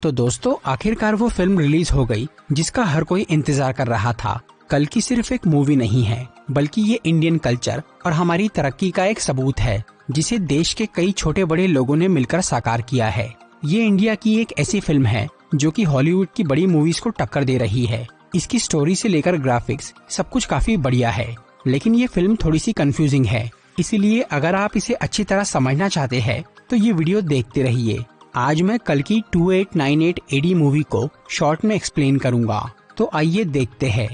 तो दोस्तों, आखिरकार वो फिल्म रिलीज हो गई जिसका हर कोई इंतजार कर रहा था। कल्कि सिर्फ एक मूवी नहीं है, बल्कि ये इंडियन कल्चर और हमारी तरक्की का एक सबूत है, जिसे देश के कई छोटे बड़े लोगों ने मिलकर साकार किया है। ये इंडिया की एक ऐसी फिल्म है जो कि हॉलीवुड की बड़ी मूवीज को टक्कर दे रही है। इसकी स्टोरी से लेकर ग्राफिक्स सब कुछ काफी बढ़िया है, लेकिन ये फिल्म थोड़ी सी कंफ्यूजिंग है। इसीलिए अगर आप इसे अच्छी तरह समझना चाहते हैं तो ये वीडियो देखते रहिए। आज मैं कल्कि 2898 AD मूवी को शॉर्ट में एक्सप्लेन करूंगा, तो आइए देखते हैं।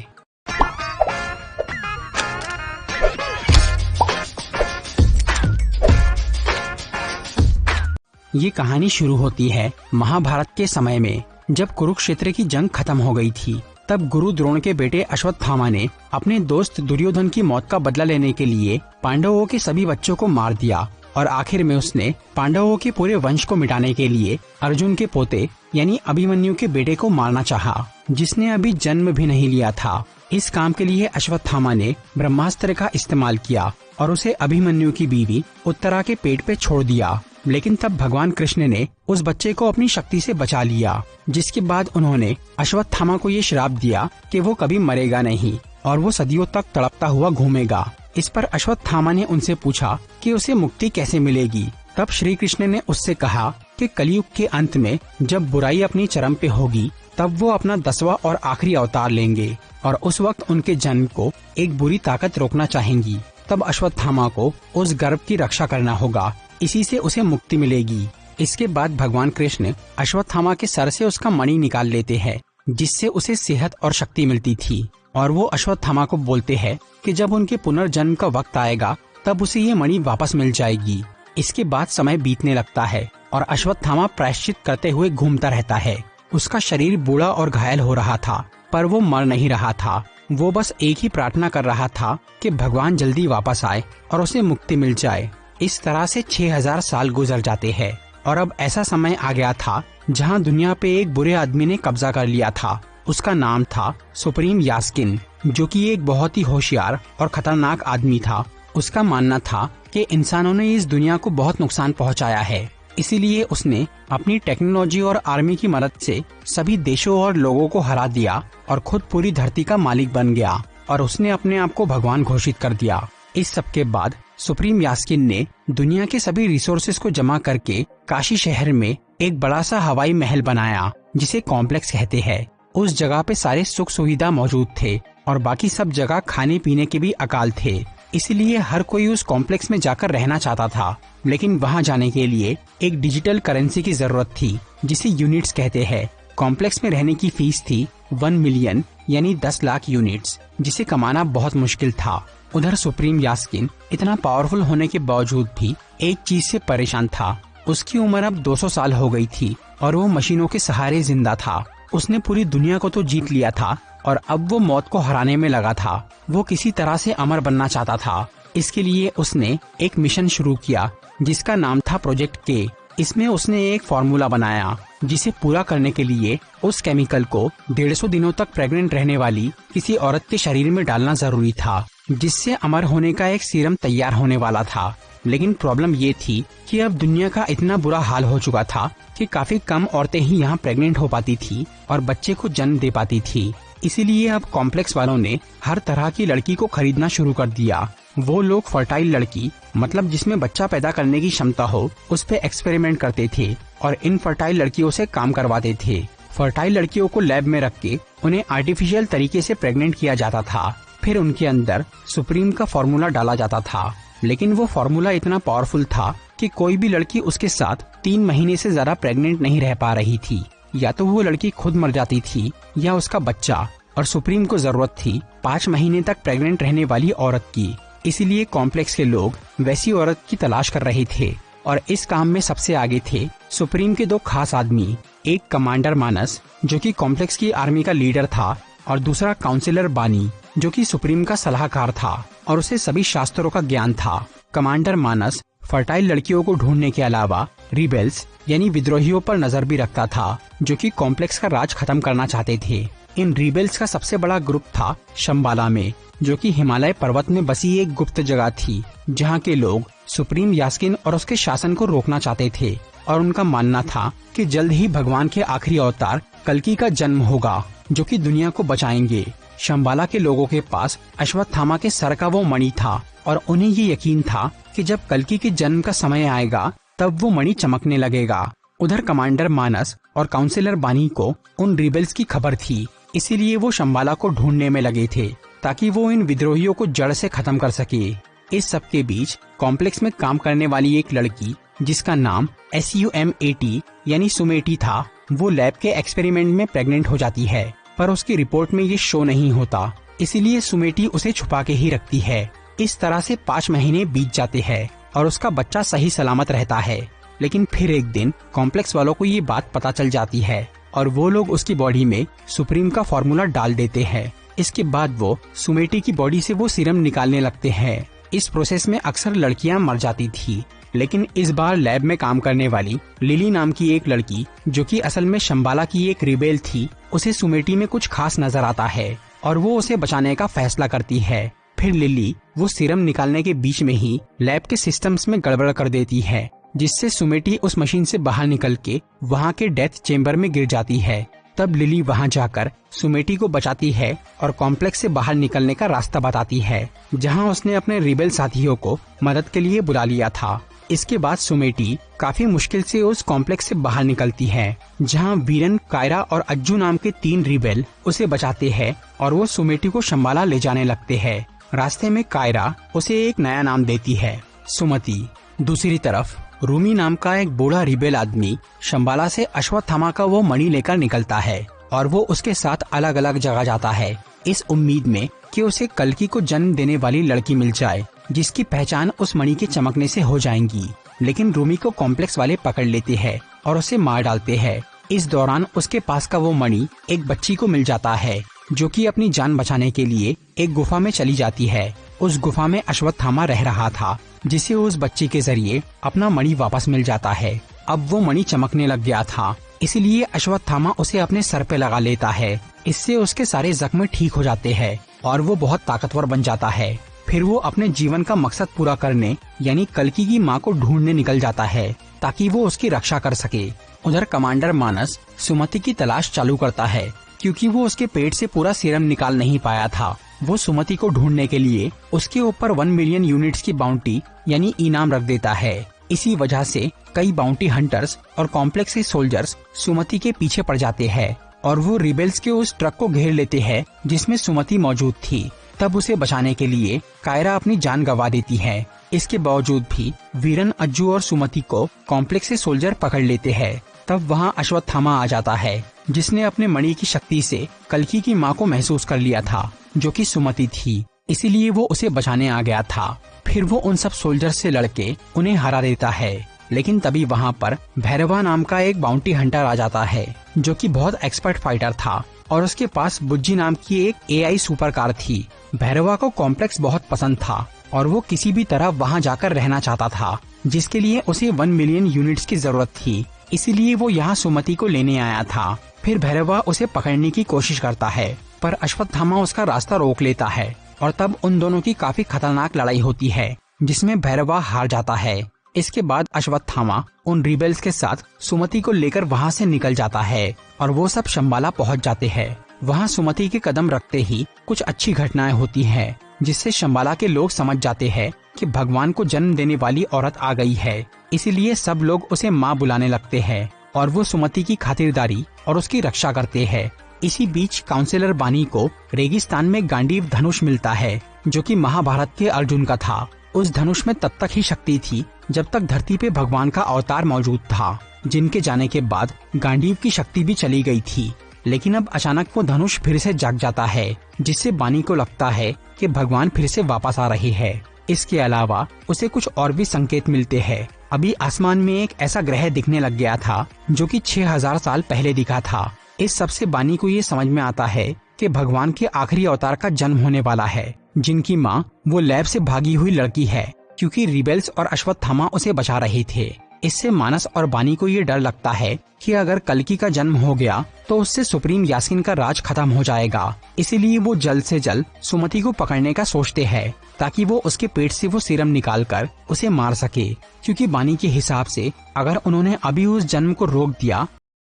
ये कहानी शुरू होती है महाभारत के समय में, जब कुरुक्षेत्र की जंग खत्म हो गई थी। तब गुरु द्रोण के बेटे अश्वत्थामा ने अपने दोस्त दुर्योधन की मौत का बदला लेने के लिए पांडवों के सभी बच्चों को मार दिया और आखिर में उसने पांडवों के पूरे वंश को मिटाने के लिए अर्जुन के पोते यानी अभिमन्यु के बेटे को मारना चाहा, जिसने अभी जन्म भी नहीं लिया था। इस काम के लिए अश्वत्थामा ने ब्रह्मास्त्र का इस्तेमाल किया और उसे अभिमन्यु की बीवी उत्तरा के पेट पे छोड़ दिया। लेकिन तब भगवान कृष्ण ने उस बच्चे को अपनी शक्ति से बचा लिया, जिसके बाद उन्होंने अश्वत्थामा को ये श्राप दिया कि वो कभी मरेगा नहीं और वो सदियों तक तड़पता हुआ घूमेगा। इस पर अश्वत्थामा ने उनसे पूछा कि उसे मुक्ति कैसे मिलेगी। तब श्री कृष्ण ने उससे कहा कि कलयुग के अंत में जब बुराई अपनी चरम पे होगी, तब वो अपना 10वां और आखिरी अवतार लेंगे और उस वक्त उनके जन्म को एक बुरी ताकत रोकना चाहेंगी। तब अश्वत्थामा को उस गर्भ की रक्षा करना होगा, इसी से उसे मुक्ति मिलेगी। इसके बाद भगवान कृष्ण अश्वत्थामा के सर से उसका मणि निकाल लेते हैं, जिससे उसे सेहत और शक्ति मिलती थी। और वो अश्वत्थामा को बोलते हैं कि जब उनके पुनर्जन्म का वक्त आएगा तब उसे ये मणि वापस मिल जाएगी। इसके बाद समय बीतने लगता है और अश्वत्थामा प्रायश्चित करते हुए घूमता रहता है। उसका शरीर बूढ़ा और घायल हो रहा था, पर वो मर नहीं रहा था। वो बस एक ही प्रार्थना कर रहा था कि भगवान जल्दी वापस आए और उसे मुक्ति मिल जाए। इस तरह से 6000 साल गुजर जाते हैं और अब ऐसा समय आ गया था जहां दुनिया पे एक बुरे आदमी ने कब्जा कर लिया था। उसका नाम था सुप्रीम यास्किन, जो कि एक बहुत ही होशियार और खतरनाक आदमी था। उसका मानना था कि इंसानों ने इस दुनिया को बहुत नुकसान पहुंचाया है, इसीलिए उसने अपनी टेक्नोलॉजी और आर्मी की मदद से सभी देशों और लोगों को हरा दिया और खुद पूरी धरती का मालिक बन गया और उसने अपने आप को भगवान घोषित कर दिया। इस सब के बाद सुप्रीम यास्किन ने दुनिया के सभी रिसोर्सेज को जमा करके काशी शहर में एक बड़ा सा हवाई महल बनाया, जिसे कॉम्प्लेक्स कहते हैं। उस जगह पे सारे सुख सुविधा मौजूद थे और बाकी सब जगह खाने पीने के भी अकाल थे। इसलिए हर कोई उस कॉम्प्लेक्स में जाकर रहना चाहता था, लेकिन वहां जाने के लिए एक डिजिटल करेंसी की जरूरत थी, जिसे यूनिट्स कहते हैं। कॉम्प्लेक्स में रहने की फीस थी 1 मिलियन यानी 10 लाख यूनिट्स, जिसे कमाना बहुत मुश्किल था। उधर सुप्रीम यास्किन इतना पावरफुल होने के बावजूद भी एक चीज से परेशान था। उसकी उम्र अब 200 साल हो गई थी और वो मशीनों के सहारे जिंदा था। उसने पूरी दुनिया को तो जीत लिया था और अब वो मौत को हराने में लगा था। वो किसी तरह से अमर बनना चाहता था। इसके लिए उसने एक मिशन शुरू किया जिसका नाम था प्रोजेक्ट के। इसमें उसने एक फॉर्मूला बनाया जिसे पूरा करने के लिए उस केमिकल को 150 दिनों तक प्रेग्नेंट रहने वाली किसी औरत के शरीर में डालना जरूरी था, जिससे अमर होने का एक सीरम तैयार होने वाला था। लेकिन प्रॉब्लम ये थी कि अब दुनिया का इतना बुरा हाल हो चुका था कि काफी कम औरतें ही यहाँ प्रेग्नेंट हो पाती थी और बच्चे को जन्म दे पाती थी। इसीलिए अब कॉम्प्लेक्स वालों ने हर तरह की लड़की को खरीदना शुरू कर दिया। वो लोग फर्टाइल लड़की, मतलब जिसमें बच्चा पैदा करने की क्षमता हो, उस पे एक्सपेरिमेंट करते थे और इनफर्टाइल लड़कियों से काम करवाते थे। फर्टाइल लड़कियों को लैब में रख के उन्हें आर्टिफिशियल तरीके से प्रेग्नेंट किया जाता था। फिर उनके अंदर सुप्रीम का फॉर्मूला डाला जाता था, लेकिन वो फॉर्मूला इतना पावरफुल था कि कोई भी लड़की उसके साथ 3 महीने से ज्यादा प्रेग्नेंट नहीं रह पा रही थी। या तो वो लड़की खुद मर जाती थी या उसका बच्चा, और सुप्रीम को जरूरत थी 5 महीने तक प्रेग्नेंट रहने वाली औरत की। इसीलिए कॉम्प्लेक्स के लोग वैसी औरत की तलाश कर रहे थे और इस काम में सबसे आगे थे सुप्रीम के 2 खास आदमी। एक कमांडर मानस, जो कि कॉम्प्लेक्स की आर्मी का लीडर था, और दूसरा काउंसिलर बानी, जो कि सुप्रीम का सलाहकार था और उसे सभी शास्त्रों का ज्ञान था। कमांडर मानस फर्टाइल लड़कियों को ढूंढने के अलावा रिबेल्स यानी विद्रोहियों पर नजर भी रखता था, जो कि कॉम्प्लेक्स का राज खत्म करना चाहते थे। इन रिबेल्स का सबसे बड़ा ग्रुप था शंबाला में, जो कि हिमालय पर्वत में बसी एक गुप्त जगह थी, जहां के लोग सुप्रीम यास्किन और उसके शासन को रोकना चाहते थे। और उनका मानना था कि जल्द ही भगवान के आखिरी अवतार कल्कि का जन्म होगा जो कि दुनिया को बचाएंगे। शंबाला के लोगों के पास अश्वत्थामा के सर का वो मणि था और उन्हें ये यकीन था कि जब कल्कि के जन्म का समय आएगा तब वो मणि चमकने लगेगा। उधर कमांडर मानस और काउंसिलर बानी को उन रिबेल्स की खबर थी, इसीलिए वो शंबाला को ढूंढने में लगे थे ताकि वो इन विद्रोहियों को जड़ से खत्म कर सके। इस सब के बीच कॉम्प्लेक्स में काम करने वाली एक लड़की जिसका नाम SUMAT यानी सुमेटी था, वो लैब के एक्सपेरिमेंट में प्रेग्नेंट हो जाती है, पर उसकी रिपोर्ट में ये शो नहीं होता, इसीलिए सुमेटी उसे छुपा के ही रखती है। इस तरह से 5 महीने बीत जाते हैं और उसका बच्चा सही सलामत रहता है। लेकिन फिर एक दिन कॉम्प्लेक्स वालों को ये बात पता चल जाती है और वो लोग उसकी बॉडी में सुप्रीम का फॉर्मूला डाल देते हैं। इसके बाद वो सुमेटी की बॉडी से वो सीरम निकालने लगते हैं। इस प्रोसेस में अक्सर लड़कियां मर जाती थी, लेकिन इस बार लैब में काम करने वाली लिली नाम की एक लड़की जो कि असल में शंबाला की एक रिबेल थी, उसे सुमेटी में कुछ खास नजर आता है और वो उसे बचाने का फैसला करती है। फिर लिली वो सीरम निकालने के बीच में ही लैब के सिस्टम्स में गड़बड़ कर देती है, जिससे सुमेटी उस मशीन से बाहर निकल के वहाँ के डेथ चेम्बर में गिर जाती है। तब लिली वहाँ जाकर सुमेटी को बचाती है और कॉम्प्लेक्स से बाहर निकलने का रास्ता बताती है, जहाँ उसने अपने रिबेल साथियों को मदद के लिए बुला लिया था। इसके बाद सुमेटी काफी मुश्किल से उस कॉम्प्लेक्स से बाहर निकलती है, जहाँ वीरन, कायरा और अज्जू नाम के 3 रिबेल उसे बचाते हैं और वो सुमेटी को शंबाला ले जाने लगते हैं। रास्ते में कायरा उसे एक नया नाम देती है, सुमति। दूसरी तरफ रूमी नाम का एक बूढ़ा रिबेल आदमी शंबाला से अश्वत्थामा का वो मणि लेकर निकलता है और वो उसके साथ अलग अलग जगह जाता है, इस उम्मीद में कि उसे कल्कि को जन्म देने वाली लड़की मिल जाए जिसकी पहचान उस मणि के चमकने से हो जाएंगी। लेकिन रूमी को कॉम्प्लेक्स वाले पकड़ लेते हैं और उसे मार डालते हैं। इस दौरान उसके पास का वो मणि एक बच्ची को मिल जाता है जो कि अपनी जान बचाने के लिए एक गुफा में चली जाती है। उस गुफा में अश्वत्थामा रह रहा था, जिसे उस बच्ची के जरिए अपना मणि वापस मिल जाता है। अब वो मणि चमकने लग गया था, इसलिए अश्वत्थामा उसे अपने सर पे लगा लेता है। इससे उसके सारे जख्म ठीक हो जाते हैं और वो बहुत ताकतवर बन जाता है। फिर वो अपने जीवन का मकसद पूरा करने यानी कल्कि की माँ को ढूंढने निकल जाता है ताकि वो उसकी रक्षा कर सके। उधर कमांडर मानस सुमति की तलाश चालू करता है, क्योंकि वो उसके पेट से पूरा सीरम निकाल नहीं पाया था। वो सुमति को ढूंढने के लिए उसके ऊपर 1 मिलियन यूनिट्स की बाउंटी यानी इनाम रख देता है। इसी वजह से कई बाउंटी हंटर्स और कॉम्प्लेक्स के सोल्जर्स सुमति के पीछे पड़ जाते हैं और वो रिबेल्स के उस ट्रक को घेर लेते हैं जिसमें सुमति मौजूद थी। तब उसे बचाने के लिए कायरा अपनी जान गंवा देती है। इसके बावजूद भी वीरन, अज्जू और सुमति को कॉम्प्लेक्स से सोल्जर पकड़ लेते हैं। तब वहाँ अश्वत्थामा आ जाता है, जिसने अपने मणि की शक्ति से कल्कि की माँ को महसूस कर लिया था जो कि सुमति थी, इसीलिए वो उसे बचाने आ गया था। फिर वो उन सब सोल्जर से लड़के उन्हें हरा देता है। लेकिन तभी वहाँ पर भैरवा नाम का एक बाउंटी हंटर आ जाता है जो कि बहुत एक्सपर्ट फाइटर था और उसके पास बुज्जी नाम की एक AI सुपर कार थी। भैरवा को कॉम्प्लेक्स बहुत पसंद था और वो किसी भी तरह वहाँ जाकर रहना चाहता था, जिसके लिए उसे 1 मिलियन यूनिट्स की जरूरत थी। इसीलिए वो यहाँ सुमति को लेने आया था। फिर भैरवा उसे पकड़ने की कोशिश करता है, पर अश्वत्थामा उसका रास्ता रोक लेता है और तब उन दोनों की काफी खतरनाक लड़ाई होती है, जिसमें भैरवा हार जाता है। इसके बाद अश्वत्थामा उन रिबेल्स के साथ सुमति को लेकर वहाँ से निकल जाता है और वो सब शंबाला पहुँच जाते हैं। वहाँ सुमति के कदम रखते ही कुछ अच्छी घटनाएं होती हैं, जिससे शंबाला के लोग समझ जाते हैं कि भगवान को जन्म देने वाली औरत आ गई है। इसीलिए सब लोग उसे माँ बुलाने लगते हैं और वो सुमति की खातिरदारी और उसकी रक्षा करते हैं। इसी बीच काउंसिलर बानी को रेगिस्तान में गांडीव धनुष मिलता है जो कि महाभारत के अर्जुन का था। उस धनुष में तब तक ही शक्ति थी जब तक धरती पे भगवान का अवतार मौजूद था, जिनके जाने के बाद गांडीव की शक्ति भी चली गई थी। लेकिन अब अचानक वो धनुष फिर से जाग जाता है, जिससे बानी को लगता है कि भगवान फिर से वापस आ रहे हैं। इसके अलावा उसे कुछ और भी संकेत मिलते हैं। अभी आसमान में एक ऐसा ग्रह दिखने लग गया था जो कि 6000 साल पहले दिखा था। इस सबसे बानी को ये समझ में आता है कि भगवान के आखिरी अवतार का जन्म होने वाला है, जिनकी माँ वो लैब से भागी हुई लड़की है, क्योंकि रिबेल्स और अश्वत्थामा उसे बचा रहे थे। इससे मानस और बानी को ये डर लगता है कि अगर कल्कि का जन्म हो गया तो उससे सुप्रीम यास्मीन का राज खत्म हो जाएगा। इसीलिए वो जल्द से जल्द सुमति को पकड़ने का सोचते हैं ताकि वो उसके पेट से वो सीरम निकालकर उसे मार सके, क्योंकि बानी के हिसाब से अगर उन्होंने अभी उस जन्म को रोक दिया